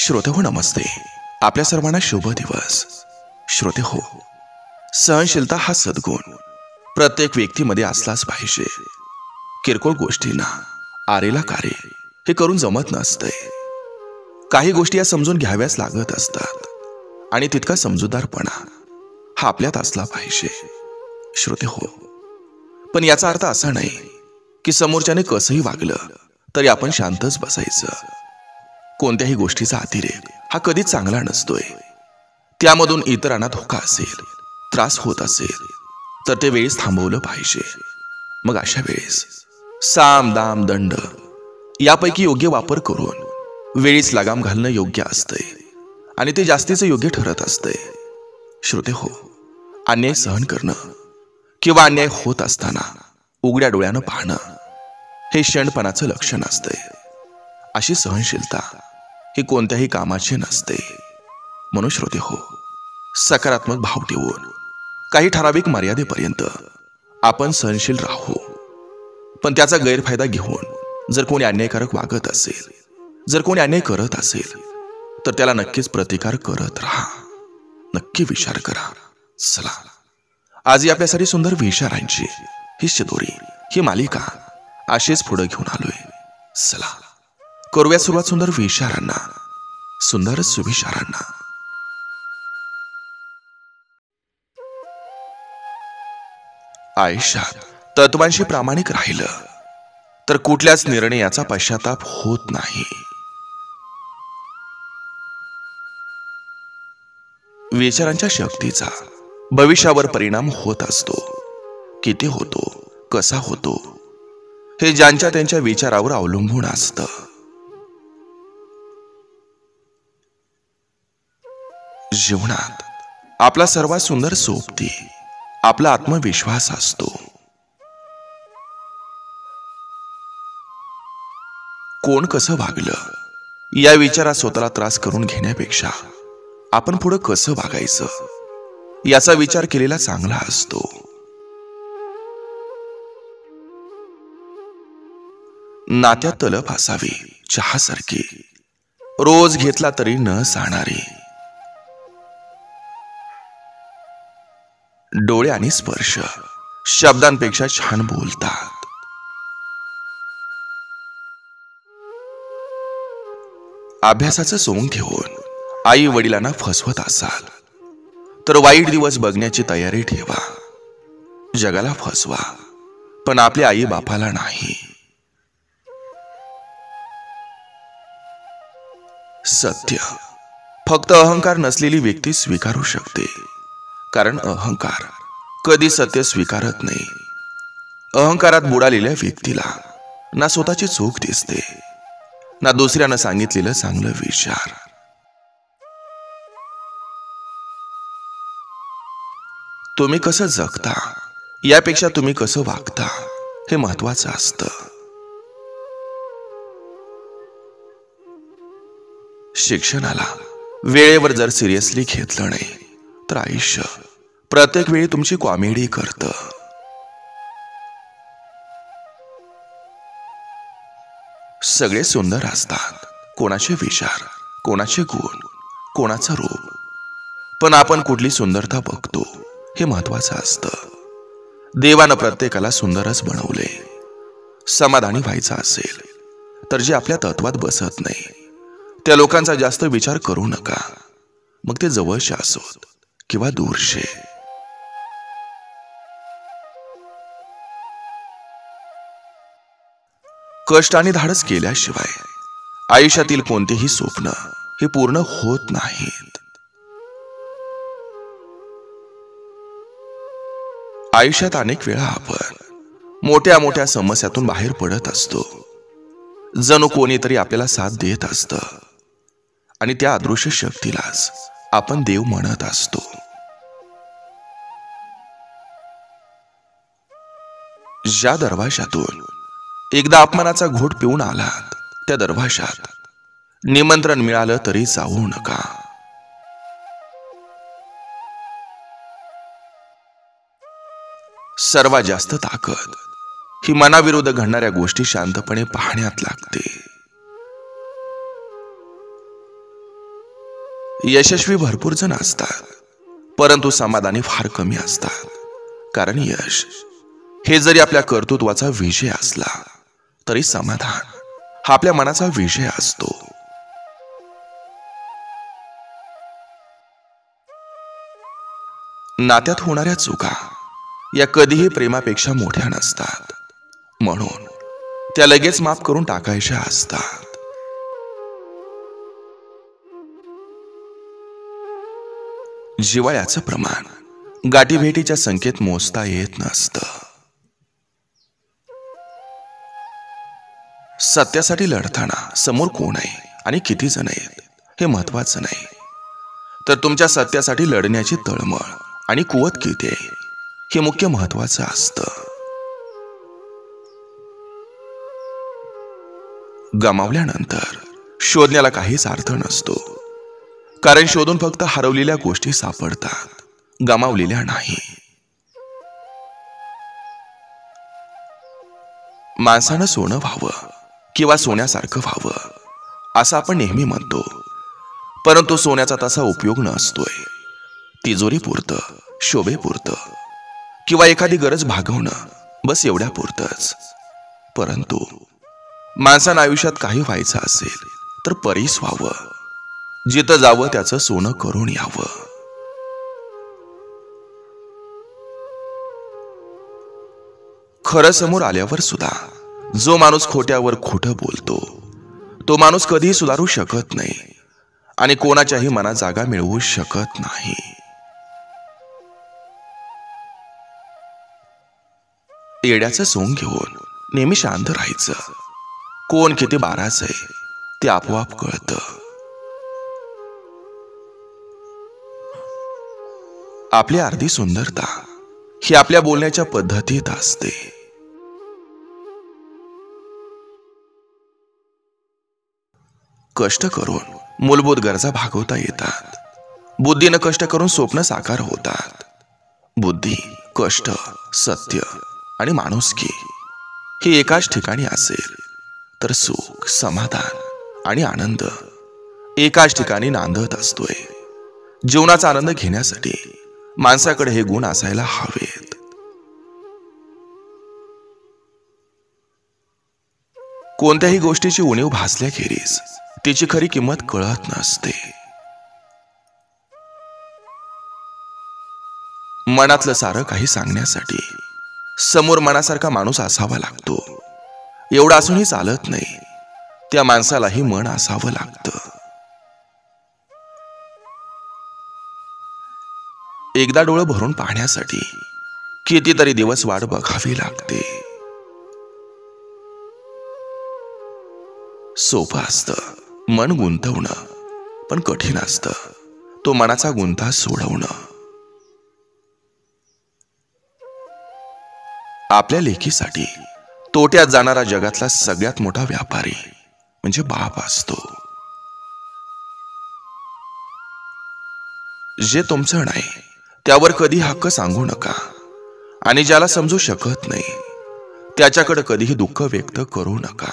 श्रोते हो नमस्ते. आपल्या सर्वांना शुभ दिवस. श्रोते हो, सहनशीलता हा सद्गुण प्रत्येक व्यक्तीमध्ये असलाच पाहिजे. किरकोळ गोष्टींना आरेला कारे हे करून जमत नसतंय. काही गोष्टी या समजून घ्याव्याच लागत असतात आणि तितका समजूतदारपणा हा आपल्यात असला पाहिजे. श्रोते हो, पण याचा अर्थ असा नाही की समोरच्याने कसंही वागलं तरी आपण शांतच बसायचं. कोणत्याही गोष्टीचा अतिरेक हा कधीच चांगला नसतोय. त्यामधून इतरांना धोका असेल, त्रास होत असेल तर ते वेळेस थांबवलं पाहिजे. मग अशा वेळेस साम दाम दंड यापैकी योग्य वापर करून वेळीच लगाम घालणं योग्य असतंय आणि ते जास्तीचं योग्य ठरत असतंय. श्रोते हो, अन्याय सहन करणं किंवा अन्याय होत असताना उघड्या डोळ्यानं पाहणं हे शहाणपणाचं लक्षण असतंय. अशी सहनशीलता ही कोणत्याही कामाची नसते. म्हणून श्रोते हो, सकारात्मक भाव ठेवून काही ठराविक मर्यादेपर्यंत आपण सहनशील राहू. पण त्याचा गैरफायदा घेऊन जर कोणी अन्यायकारक वागत असेल, जर कोणी अन्याय करत असेल तर त्याला नक्कीच प्रतिकार करत राहा. नक्की विचार करा. चला, आज आपल्यासाठी सुंदर विचारांची ही शिदोरी, ही मालिका अशीच पुढे घेऊन आलोय. चला करूया सुरुवात सुंदर विचारांना, सुंदर सुविचारांना. आयुष्यात तत्वांशी प्रामाणिक राहिलं तर कुठल्याच निर्णयाचा पश्चाताप होत नाही. विचारांच्या शक्तीचा भविष्यावर परिणाम होत असतो. किती होतो, कसा होतो हे ज्यांच्या त्यांच्या विचारावर अवलंबून असतं. जीवनात आपला सर्वात सुंदर सोबती आपला आत्मविश्वास असतो. कोण कसं वागलं या विचारात स्वतःला त्रास करून घेण्यापेक्षा आपण पुढे कसं वागायचं याचा विचार केलेला चांगला असतो. नात्यात तलप असावी चहासारखी, रोज घेतला तरी न जाणारी. डोळे आणि स्पर्श शब्दांपेक्षा छान बोलतात. अभ्यासाचं सोंग घेऊन आई वडिलांना फसवत असाल तर वाईट दिवस बघण्याची तयारी ठेवा. जगाला फसवा पण आपल्या आई बापाला नाही. सत्य फक्त अहंकार नसलेली व्यक्ती स्वीकारू शकते, कारण अहंकार कधी सत्य स्वीकारत नाही. अहंकारात बुडालेल्या व्यक्तीला ना स्वतःची चूक दिसते, ना दुसऱ्यानं सांगितलेलं चांगलं विचार. तुम्ही कसं जगता यापेक्षा तुम्ही कसं वागता हे महत्वाचं असतं. शिक्षणाला वेळेवर जर सिरियसली घेतलं नाही तर आयुष्य प्रत्येक वेळी तुमची कॉमेडी करतं. सगळे सुंदर असतात, कोणाचे विचार, कोणाचे गुण, कोणाचं रूप, पण आपण कुठली सुंदरता बघतो हे महत्वाचं असतं. देवानं प्रत्येकाला सुंदरच बनवले. समाधानी व्हायचं असेल तर जे आपल्या तत्वात बसत नाही त्या लोकांचा जास्त विचार करू नका. मग ते जवळचे असोत किंवा दूरचे. कष्ट आणि धाडस केल्याशिवाय आयुष्यातील कोणतेही स्वप्न हे पूर्ण होत नाहीत. आयुष्यात अनेक वेळा आपण मोठ्या मोठ्या समस्यातून बाहेर पडत असतो. जणू कोणीतरी आपल्याला साथ देत असतं आणि त्या अदृश्य शक्तीलाच आपण देव म्हणत असतो. ज्या दरवाजातून एकदा अपमानाचा घोट पिऊन आलात त्या दरवाजात निमंत्रण मिळालं तरी जाऊ नका. सर्वात जास्त ताकद ही मनाविरुद्ध घडणाऱ्या गोष्टी शांतपणे पाहण्यात लागते. यशस्वी भरपूर जण असतात, परंतु समाधानी फार कमी असतात. कारण यश हे जरी आपल्या कर्तृत्वाचा विजय असला तरी समाधान हा आपल्या मनाचा विजय असतो. नात्यात होणाऱ्या चुका या कधीही प्रेमापेक्षा मोठ्या नसतात, म्हणून त्या लगेच माफ करून टाकायच्या असतात. जिव्हाळ्याचं प्रमाण गाठीभेटीच्या संख्येत मोजता येत नसतं. सत्यासाठी लढताना समोर कोण आहे आणि किती जण आहेत हे महत्वाचं नाही, तर तुमच्या सत्यासाठी लढण्याची तळमळ आणि कुवत किती आहे हे मुख्य महत्वाचं असतं. गमावल्यानंतर शोधण्याला काहीच अर्थ नसतो, कारण शोधून फक्त हरवलेल्या गोष्टी सापडतात, गमावलेल्या नाही. माणसानं सोनं व्हावं किंवा सोन्यासारखं व्हावं असं आपण नेहमी म्हणतो, परंतु सोन्याचा तसा उपयोग नसतोय. तिजोरी पुरतं, शोभे पुरतं किंवा एखादी गरज भागवणं, बस एवढ्या पुरतंच. परंतु माणसानं आयुष्यात काही व्हायचं असेल तर परीस व्हावं, जिथं जावं त्याचं सोनं करून यावं. खरं समोर आल्यावर सुद्धा जो माणूस खोट्यावर खोटं बोलतो तो माणूस कधीही सुधारू शकत नाही आणि कोणाच्याही मनात जागा मिळवू शकत नाही. येड्याचं सोंग घेऊन नेहमी शांत राहायचं. कोण किती बाराच आहे ते आपोआप कळतं. आपली अर्धी सुंदरता ही आपल्या बोलण्याच्या पद्धतीत असते. कष्ट करून मूलभूत गरजा भागवता येतात. बुद्धीनं कष्ट करून स्वप्न साकार होतात. बुद्धी, कष्ट, सत्य आणि माणुसकी हे एकाच ठिकाणी असेल तर सुख, समाधान आणि आनंद एकाच ठिकाणी नांदत असतोय. जीवनाचा आनंद घेण्यासाठी माणसाकडे हे गुण असायला हवेत. कोणत्याही गोष्टीची उणीव भासल्याखेरीज तिची खरी किंमत कळत नसते. मनातलं सारं काही सांगण्यासाठी समोर मनासारखा माणूस असावा लागतो. एवढं असूनही चालत नाही, त्या माणसालाही मन असावं लागतं. एकदा डोळं भरून पाहण्यासाठी कितीतरी दिवस वाट बघावी लागते. सोपं असतं मन गुंतवणं, पण कठीण असतं तो मनाचा गुंता सोडवणं. आपल्या लेकीसाठी तोट्यात जाणारा जगातला सगळ्यात मोठा व्यापारी म्हणजे बाप असतो. जे तुमचं नाही त्यावर कधी हक्क सांगू नका आणि ज्याला समजू शकत नाही त्याच्याकडे कधीही दुःख व्यक्त करू नका.